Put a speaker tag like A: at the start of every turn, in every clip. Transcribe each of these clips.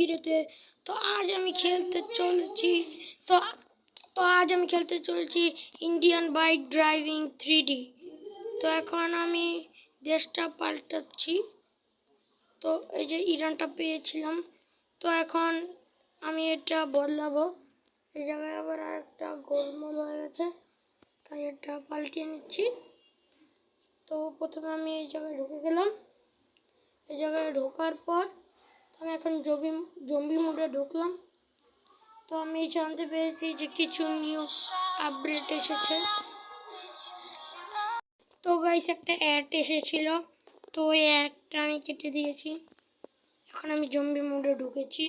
A: বিরতে। তো আজ আমি খেলতে চলেছি তো তো আজ আমি খেলতে চলেছি ইন্ডিয়ান বাইক ড্রাইভিং 3D। তো এখন আমি দেশটা পাল্টাচ্ছি। তো এই যে ইরানটা পেয়েছিলাম, তো এখন আমি এটা বদলাবো। এই জায়গায় আবার আরেকটা গোলমাল হয়ে গেছে, তাই এটা পাল্টিয়ে নিচ্ছি। তো প্রথমে আমি এই জায়গায় ঢুকে গেলাম। এই জায়গায় ঢোকার পর আমি এখন জম্বি মোডে ঢুকলাম। তো আমি জানতে পেরেছি যে কিছু নিউ আপডেট এসেছে। তো গাইস একটা অ্যাড এসেছিল, তো ওই অ্যাডটা আমি কেটে দিয়েছি। এখন আমি জম্বি মোডে ঢুকেছি।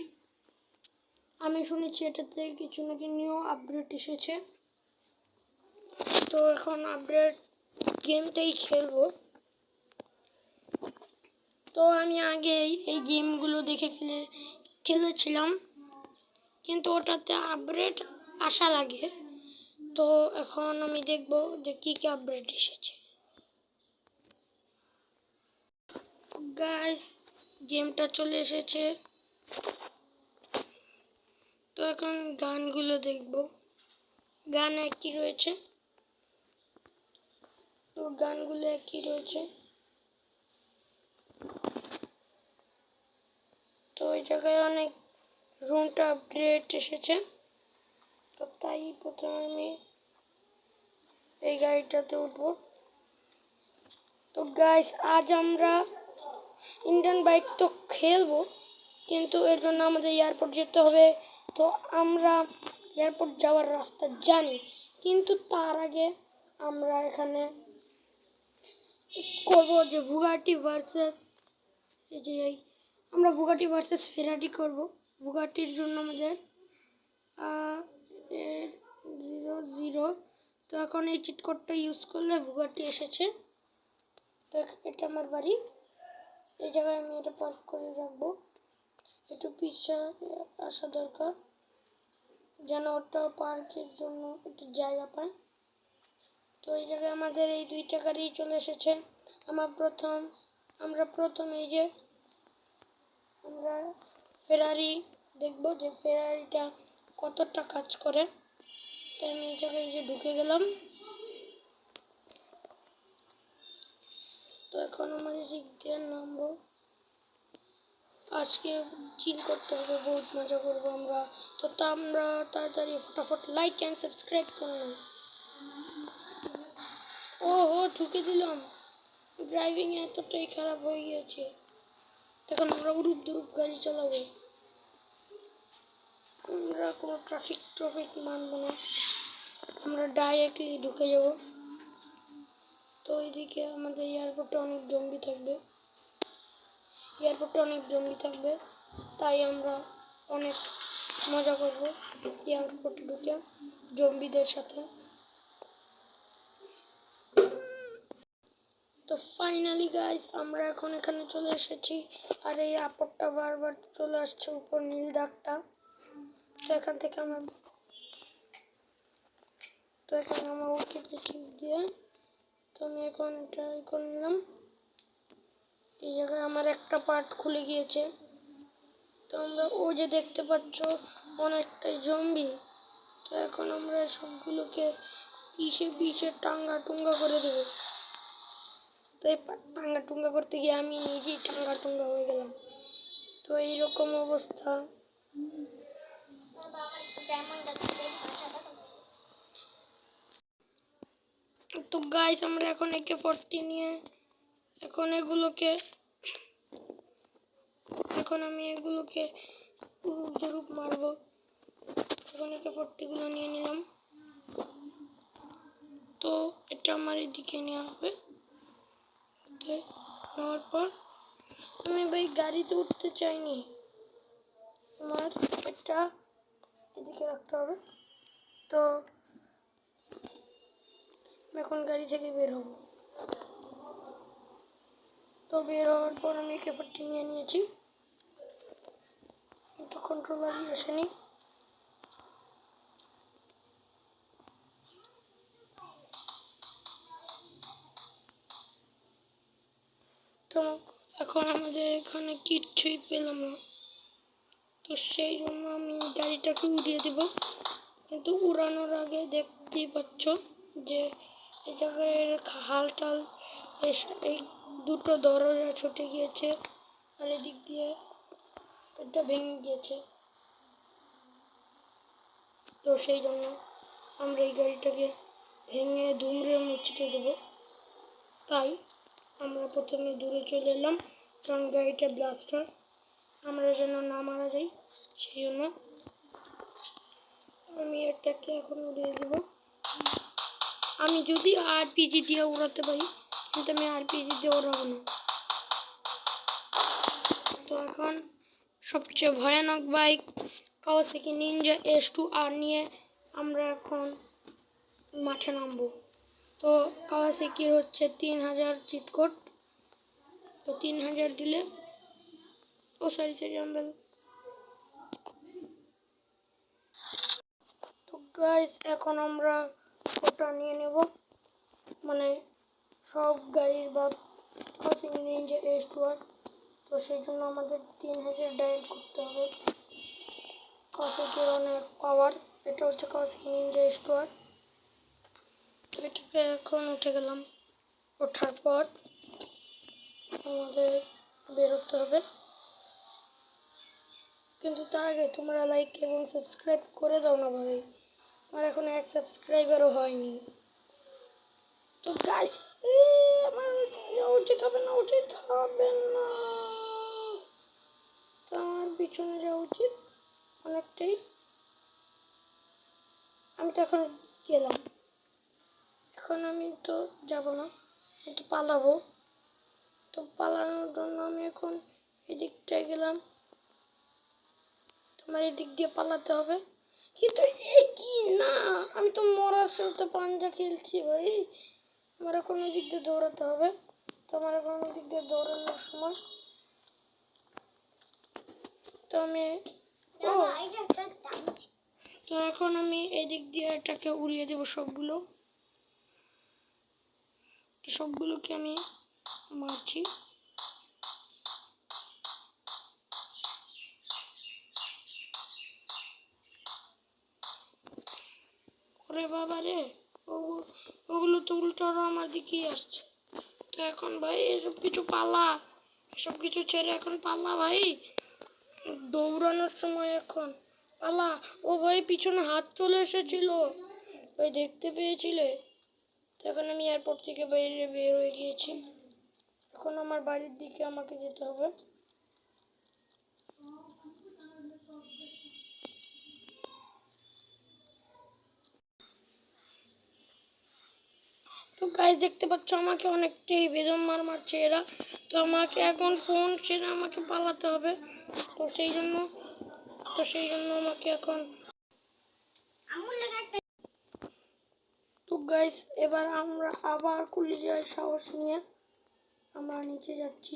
A: আমি শুনেছি এটাতে কিছু নাকি নিউ আপডেট এসেছে। তো এখন আপডেট গেমটাই খেলবো। তো আমি আগে এই গেমগুলো দেখে খেলেছিলাম, কিন্তু ওটাতে আপডেট আসা লাগে। তো এখন আমি দেখব যে কি কি আপডেট এসেছে। গাইস গেমটা চলে এসেছে। তো এখন গানগুলো দেখব। গান একই রয়েছে। তো গানগুলো একই রয়েছে। তো এই জায়গায় অনেক রুমটা আপডেট এসেছে। তো তাই প্রথমে আমি এই গাড়িটাতে উঠবো। তো গাইস আজ আমরা ইন্ডিয়ান বাইক তো খেলবো, কিন্তু এর জন্য আমাদের এয়ারপোর্ট যেতে হবে। তো আমরা এয়ারপোর্ট যাওয়ার রাস্তা জানি, কিন্তু তার আগে আমরা এখানে করবো যে বুগাটি ভার্সেস আমরা বুগাটি ভার্সেস ফেরারি করব। বুগাটির জন্য আমাদের 0 তো এখন এই চিট কোডটা ইউজ করলে বুগাটি এসেছে। তো এটা আমার বাড়ি। এই জায়গায় আমি এটা পার্ক করে রাখবো। একটু পিছনে আসা দরকার, যেন ওটা পার্কের জন্য একটু জায়গা পায়। তো এই জায়গায় আমাদের এই 2টা গাড়ি চলে এসেছে। আমরা প্রথম এই যে আমরা ফেরারি দেখব যে ফেরারিটা কতটা কাজ করে। তাই আমি এই জায়গায় যে ঢুকে গেলাম। তো এখন আমার দিক দিয়ে নামবো। আজকে চিল করতে হবে, বহুত মজা করবো আমরা। তো আমরা তাড়াতাড়ি ফটাফট লাইক অ্যান্ড সাবস্ক্রাইব করুন। ও ঢুকে দিলাম। ড্রাইভিং এতটাই খারাপ হয়ে গিয়েছে। এখন আমরা উড়ুপ দুরুপ গাড়ি চালাবো। আমরা কোনো ট্রাফিক মানবো না, আমরা ডাইরেক্টলি ঢুকে যাব। তো ওইদিকে আমাদের এয়ারপোর্টে অনেক জম্বি থাকবে, তাই আমরা অনেক মজা করব এয়ারপোর্টে ঢুকে জম্বিদের সাথে। তো ফাইনালি গাইস আমরা এখন এখানে চলে এসেছি। আর এই আপরটা বারবার চলে আসছে উপর নীল দাগটা। তো এখান থেকে আমার উচিত ঠিক দিয়ে। তো আমি এখন এটা করে নিলাম। এই জায়গায় আমার একটা পার্ট খুলে গিয়েছে। তো আমরা ওই যে দেখতে পাচ্ছ অনেকটাই জম্বি। তো এখন আমরা সবগুলোকে পিষে টাঙ্গা টুঙ্গা করে দেবো। তো এই টাঙ্গা টুঙ্গা করতে গিয়ে আমি নিজেই টাঙ্গা টুঙ্গা হয়ে গেলাম। তো এইরকম অবস্থা। তো গাইস আমরা এখন AK-40 নিয়ে এখন আমি এগুলোকে রূপ মারবো। এখন AK-40 গুলো নিয়ে নিলাম। তো এটা আমার এদিকে নেওয়া হবে। নেওয়ার পর আমি ভাই গাড়িতে উঠতে চাইনি, আমার এটা এদিকে রাখতে হবে। তো এখন গাড়ি থেকে বের হব। তো বের হওয়ার পর আমি AK-40 নিয়ে নিয়েছি। এটা কন্ট্রোলারই আসেনি। তো এখন আমাদের এখানে কিচ্ছুই পেলাম না। তো তো সেই জন্য আমি গাড়িটাকে উড়িয়ে দেব, কিন্তু উড়ানোর আগে দেখতেই পাচ্ছ যে এই জায়গায় হাল টাল এই দুটো দরজা ছুটে গিয়েছে, আর এদিক দিয়ে এটা ভেঙে গিয়েছে। তো সেই জন্য আমরা এই গাড়িটাকে ভেঙে দুমড়ে মুচড়ে দেবো। তাই আমরা প্রথমে দূরে চলে এলাম, কারণ গাড়িটা ব্লাস্ট হয়, আমরা যেন না মারা যাই সেই জন্য। আমি এটাকে এখন উড়িয়ে দেবো। আমি যদি আরপিজি দিয়ে উড়াতে পারি, কিন্তু আমি আরপিজি দিয়ে উড়াবো না। তো এখন সবচেয়ে ভয়ানক বাইক কাওয়াসাকি নিনজা S2R নিয়ে আমরা এখন মাঠে নামবো। তো কাওয়াসাকির হচ্ছে 3000 চিট কোড। তো 3000 দিলে সরি আমরা তো গাইস এখন আমরা ওটা নিয়ে নেব, মানে সব গাড়ির বা কাওয়াসাকি নিনজা S2R। তো সেই জন্য আমাদের 3000 ডায়াল করতে হবে। কাওয়াসাকির অনেক পাওয়ার, এটা হচ্ছে কাওয়াসাকি নিনজা S2R। তো এটাকে এখন উঠে গেলাম, ওঠার পর আমাদের বেরোতে হবে, কিন্তু তার আগে তোমরা লাইক এবং সাবস্ক্রাইব করে দাও না ভাই, আমার এখন 1 সাবস্ক্রাইবারও হয়নি। তো গাইস আমার উচিত হবে না, উচিত হবে না, তো আমার পিছনে যাওয়া উচিত অনেকটাই। আমি তো এখন গেলাম, এখন আমি তো যাব না, আমি তো পালাবো। তো পালানোর জন্য আমি এখন এদিকটায় গেলাম, তোমার এদিক দিয়ে পালাতে হবে। কিন্তু এই কি না, আমি তো মরার সাথে পাঞ্জা খেলছি ভাই, আমার এখন ওদিক দিয়ে দৌড়াতে হবে। তো আমার এখন ওদিক দিয়ে দৌড়ানোর সময়, তো আমি তো এখন আমি এদিক দিয়ে এটাকে উড়িয়ে দেবো সবগুলোকে আমি মারছি। ওরে বাবা রে, ওগুলো তো উল্টো আমার দিকেই আসছে। তো এখন ভাই এসব কিছু পালা, এসব কিছু ছেড়ে এখন পালা ভাই, দৌড়ানোর সময় এখন পালা। ও ভাই পিছনে হাত চলে এসেছিল, ওই দেখতে পেয়েছিলে? তো এখন আমি এয়ারপোর্ট থেকে বাইরে বের হয়ে গিয়েছি, এখন আমার বাড়ির দিকে আমাকে যেতে হবে। তো গাইস দেখতে পাচ্ছ আমাকে অনেকটাই বেদম মারছে এরা। তো আমাকে এখন ফোন ছেড়ে আমাকে পালাতে হবে। তো সেই জন্য আমাকে এখন তো গাইস এবার আমরা আবার কলিজার সাহস নিয়ে আমরা নিচে যাচ্ছি।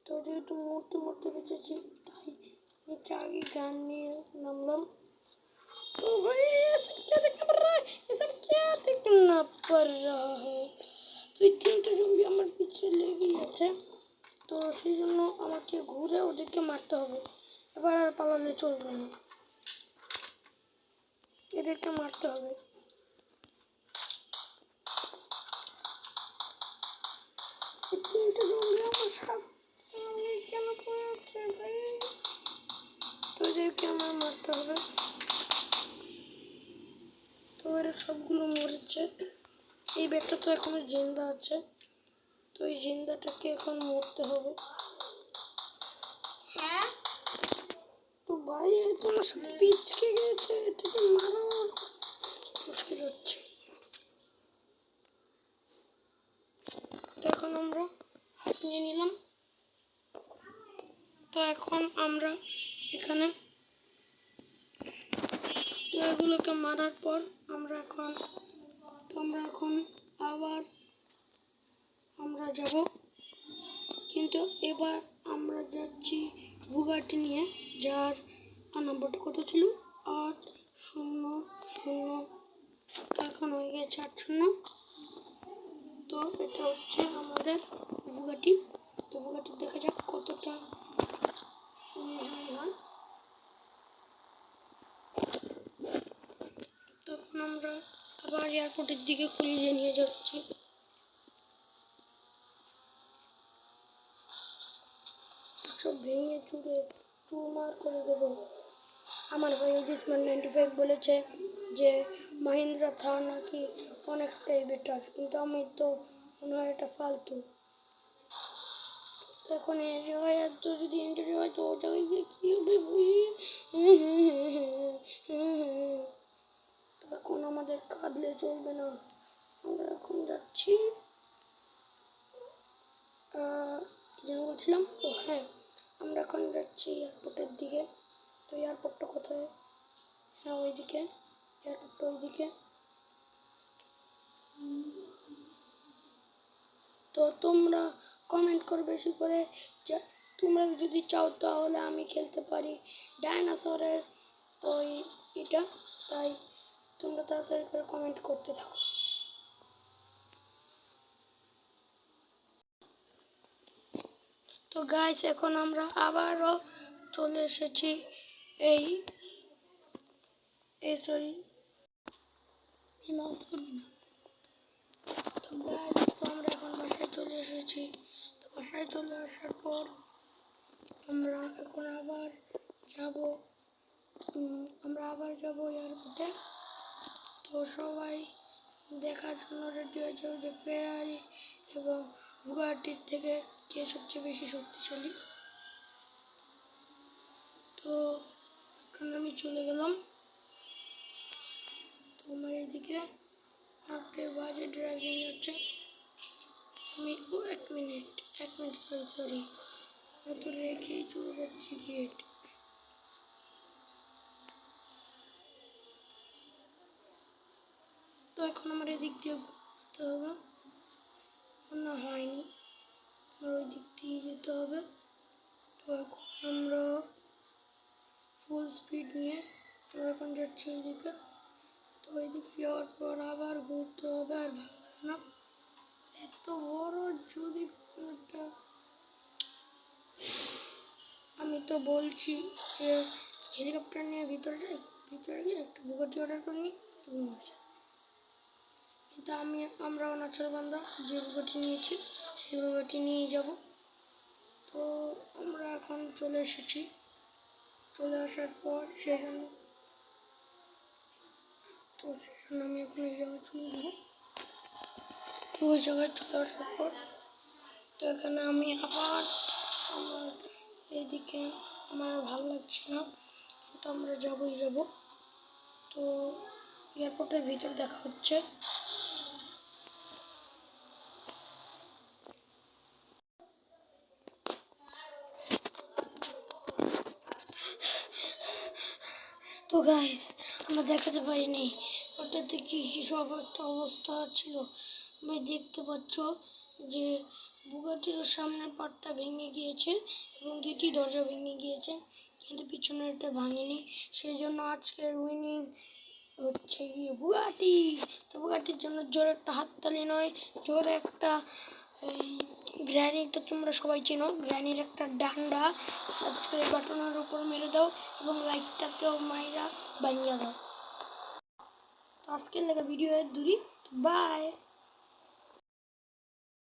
A: তো যেহেতু মরতে বেঁচেছি, তাই নিচে আগে গান নিয়ে নামলাম। तो भाई ये सब क्या देखना पड़ रहा है, ये सब क्या देखना पड़ रहा है। তো এই তিনটা জম্বি আমার পিছে লেগেই আছে, তো সেই জন্য আমাকে ঘুরে ওদেরকে মারতে হবে। এবার আর পালালে চলবে না, এদেরকে মারতে হবে। এই তিনটা জম্বি আমার সামনে কেন পড়ে আছে ভাই, তো এদেরকে আমার মারতে হবে। তো এরা সবগুলো মরেছে, এই ব্যাগটা তো এখনো জিন্দা আছে, তো এই জিন্দাটাকে এখন মরতে হবে। তো ভাই তোমার সাথে পিচকে গেছে, এটাকে মারা মুশকিল হচ্ছে। তো এখন আমরা হাত নিয়ে নিলাম। তো এখন আমরা এখানে এগুলোকে মারার পর আমরা এখন আবার আমরা যাব, কিন্তু এবার আমরা যাচ্ছি বুগাটি নিয়ে, যার নাম্বারটা কত ছিল 800, এখন হয়ে গেছে 800। তো এটা হচ্ছে আমাদের বুগাটি। তো বুগাটি দেখা যাক কতটা হয়। আমরা আবার এয়ারপোর্টের দিকে খুলিয়ে নিয়ে যাচ্ছি। সব ভেঙে চুরে চুরমার করে দেবো। আমার ভাই জিসমান 95 বলেছে যে মাহিন্দ্রা থার নাকি অনেকটাই বেটার, কিন্তু আমি তো মনে হয় এটা ফালতু। এখন এই জায়গায় এত যদি ইন্টারভিউ হয় তো ও জায়গায় গিয়ে কী হবে ভাই? এখন আমাদের কাঁদলে চলবে না, আমরা এখন যাচ্ছি। কি যেন বলছিলাম, ও হ্যাঁ, আমরা এখন যাচ্ছি এয়ারপোর্টের দিকে। তো এয়ারপোর্টটা কোথায়? হ্যাঁ ওইদিকে, এয়ারপোর্টটা ওইদিকে। তো তোমরা কমেন্ট করো বেশি করে, যে তোমরা যদি চাও তাহলে আমি খেলতে পারি ডাইনোসরের ওই এটা, তাই তোমরা তাড়াতাড়ি করে কমেন্ট করতে থাকো। তো গাইস এখন আমরা আবারও চলে এসেছি এই সরি মাউস করবি না। তো গাইস তো আমরা এখন বাসায় চলে এসেছি। তো বাসায় চলে আসার পর আমরা এখন আবার যাব এয়ারপোর্টে। তো সবাই দেখার জন্য রেডি হয়েছে যে ফেরারি এবং বুগাটির থেকে কে সবচেয়ে বেশি শক্তিশালী। তো এখন আমি চলে গেলাম। তো আমার এদিকে একটা বাজে ড্রাইভিং আছে। আমি এক মিনিট সরি তো রেখেই চলে যাচ্ছি গেট। তো এখন আমার এদিক দিয়ে ঘুরতে হবে, না হয়নি, আমার ওই দিক দিয়ে যেতে হবে। তো এখন আমরা ফুল স্পিড নিয়ে আমরা এখন যাচ্ছি ওইদিকে। তো ওইদিকে যাওয়ার পর আবার ঘুরতে হবে, আর ভালো লাগে না এত বড় যদি একটা। আমি তো বলছি যে হেলিকপ্টার নিয়ে ভিতরে গিয়ে একটা বুগাটি অর্ডার করে নিই, কিন্তু আমরা অনাচল বান্দা যে বুগাটি নিয়েছি সেই বুগাটি নিয়ে যাব। তো আমরা এখন চলে এসেছি, চলে আসার পর সেখানে আমি এখন এই জায়গায় চলে যাবো। তো ওই জায়গায় চলে আসার পর তো এখানে আমি আবার আমার এইদিকে আমার ভালো লাগছে না, তো আমরা যাব। তো এয়ারপোর্টের ভিতর দেখা হচ্ছে। তো গাইস আমরা দেখাতে পারিনি ওটাতে কি সব একটা অবস্থা ছিল। ভাই দেখতে পাচ্ছ যে বুগাটির সামনের পার্টটা ভেঙে গিয়েছে এবং দুটি দরজা ভেঙে গিয়েছে, কিন্তু পিছনেরটা ভাঙেনি। সেই জন্য আজকের উইনিং হচ্ছে গিয়ে বুগাটি। তো বুগাটির জন্য জোরে একটা হাততালি নয়, জোরে একটা এই গ্র্যানি, তো তোমরা সবাই চেনো গ্র্যানির একটা ডান্ডা সাবস্ক্রাইব বাটনের উপর মেরে দাও এবং লাইকটাকেও মাইরা বানিয়ে দাও। তো আজকের লেগে ভিডিও এর দূরি, বাই।